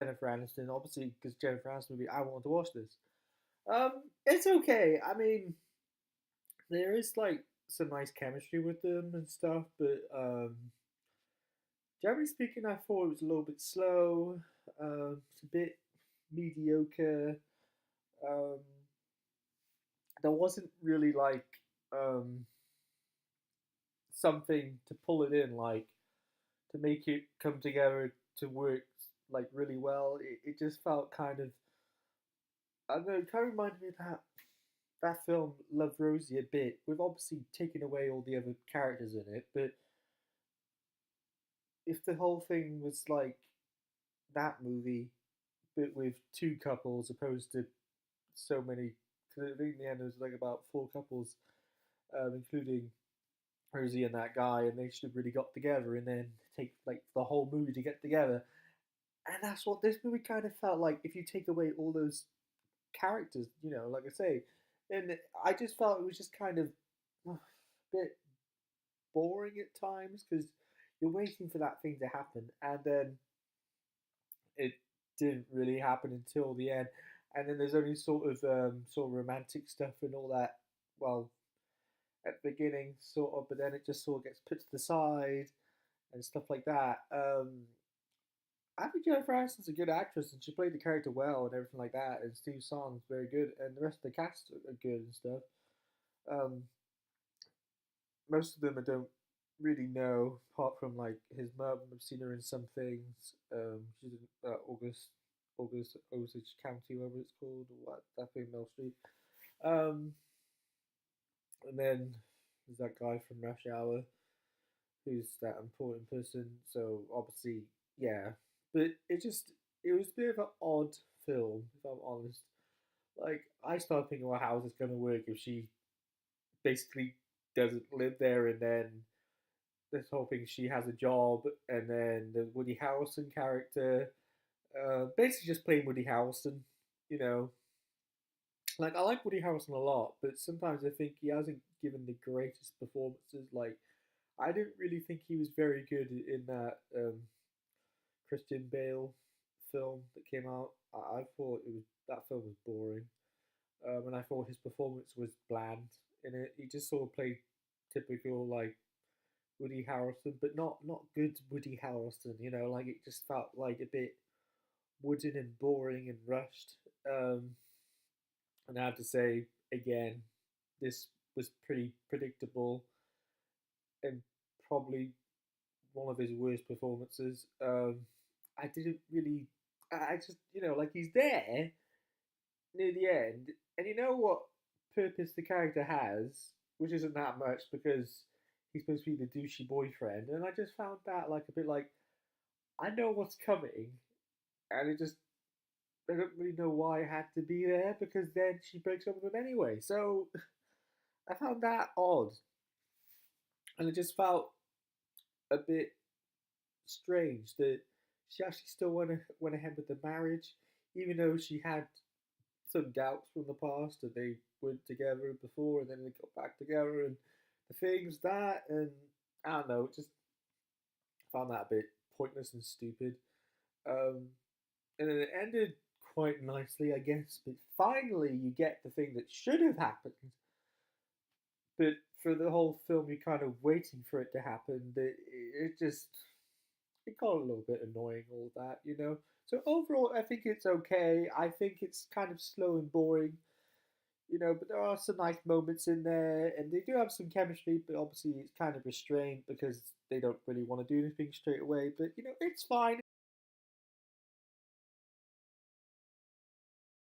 Jennifer Aniston, obviously because Jennifer Aniston movie, I wanted to watch this. It's okay. I mean, there is like some nice chemistry with them and stuff, but generally speaking, I thought it was a little bit slow. It's a bit mediocre. Um, there wasn't really like um something to pull it in, like to make it come together to work like really well. It just felt kind of, I don't know, it kind of reminded me of that film Love Rosie a bit. We've obviously taken away all the other characters in it, but if the whole thing was like that movie, but with two couples opposed to so many, because I think in the end there was like about four couples, including Rosie and that guy, and they should have really got together and then take like the whole movie to get together. And that's what this movie kind of felt like if you take away all those characters, like I say. And I just felt it was just kind of a bit boring at times because you're waiting for that thing to happen and then it didn't really happen until the end. And then there's only sort of romantic stuff and all that. Well, at the beginning, sort of, but then it just sort of gets put to the side and stuff like that. I think Jennifer Aniston's a good actress and she played the character well and everything like that. And Steve Song's very good, and the rest of the cast are good and stuff. Um, Most of them I don't really know, apart from like his mum. I've seen her in some things. She's in August Osage County, whatever it's called, or what that thing, Mel Street. Um, and then there's that guy from Rush Hour, who's that important person. So obviously, yeah. But it was a bit of an odd film, if I'm honest. Like I started thinking, well, how is this going to work if she basically doesn't live there, and then this whole thing she has a job, and then the Woody Harrelson character, basically just playing Woody Harrelson. You know, like I like Woody Harrelson a lot, but sometimes I think he hasn't given the greatest performances. Like I didn't really think he was very good in that Christian Bale film that came out. I thought it was that film was boring, and I thought his performance was bland in it. He just sort of played typical like Woody Harrelson, but not good Woody Harrelson. Like it just felt like a bit wooden and boring and rushed. And I have to say again, this was pretty predictable and probably one of his worst performances. I didn't really. I just like he's there near the end, and you know what purpose the character has, which isn't that much because he's supposed to be the douchey boyfriend, and I just found that like a bit like I know what's coming, and it just I don't really know why it had to be there because then she breaks up with him anyway. So I found that odd, and it just felt a bit strange that she actually still went ahead with the marriage, even though she had some doubts from the past that they were together before and then they got back together and the things that and I don't know, just found that a bit pointless and stupid. Um, and then it ended quite nicely, I guess. But finally, you get the thing that should have happened. But for the whole film, you're kind of waiting for it to happen. That it just it got a little bit annoying, all that. So overall, I think it's okay. I think it's kind of slow and boring. But there are some nice moments in there, and they do have some chemistry, but obviously it's kind of restrained because they don't really want to do anything straight away. But it's fine.